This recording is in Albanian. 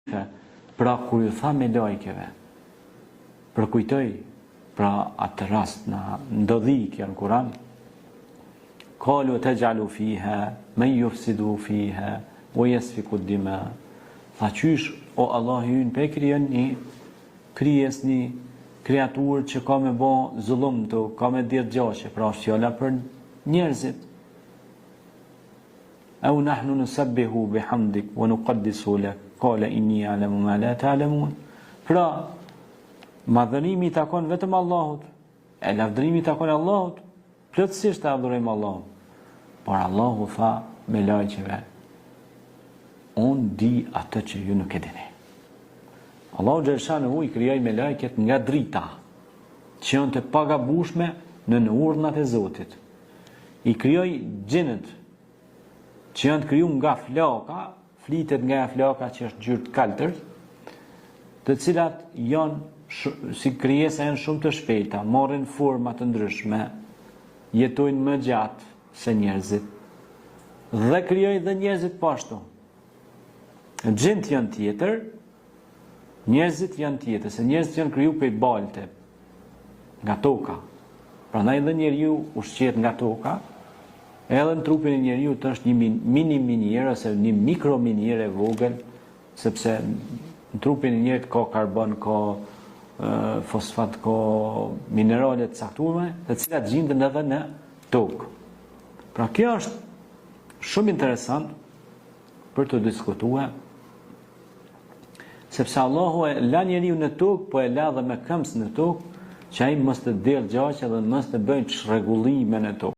Pra kur ju tha me lajkeve, përkujtoj pra atë rast në ndodhi kjo në Kur'an, qalu taj'alu fiha man yufsidu fiha wa yasfiku ad-dima. Tha qysh o Allah ynë pe krijon një krijes, një kreaturë që ka me bo zullum të, ka me dirë gjashe, pra është fjala për njerëzit. Au nahnu nusabbihu bihamdik wa nuqaddisu lak qala inni a'lamu ma la ta'lamun. Pra madhërimi i takon vetëm Allahut, e lavdërimi i takon Allahut, plotësisht e adhurojmë Allahun. Por Allahu tha me lajqeve, unë di atë që ju nuk e dini. Allahu Gjelshanu i krijoi me lajket nga drita, që janë të pagabushme në urdhnat e Zotit. I krijoi gjinët, që janë të kriju nga flaka, flitet nga flaka që është gjyrë të kaltër, të cilat janë si krijesa janë shumë të shpejta, marrin forma të ndryshme, jetojnë më gjatë se njerëzit, dhe krijoi dhe njerëzit pashtu. Gjinët janë tjetër, njerëzit janë tjetër, se njerëzit janë kriju për balte, nga toka. Prandaj edhe njeriu ushqehet nga toka, edhe në trupin e njeriu të është një mini minier ose një mikro minier e vogël, sepse në trupin e njerit ka karbon, ka fosfat, ka minerale të caktuara, të cilat gjenden edhe në tokë. Pra kjo është shumë interesant për të diskutuar, sepse Allahu e la njeriu në tokë, po e la dhe me këmbës në tokë, që ai mos të derë gjaqe dhe mos të bëjë çrregullime në tokë.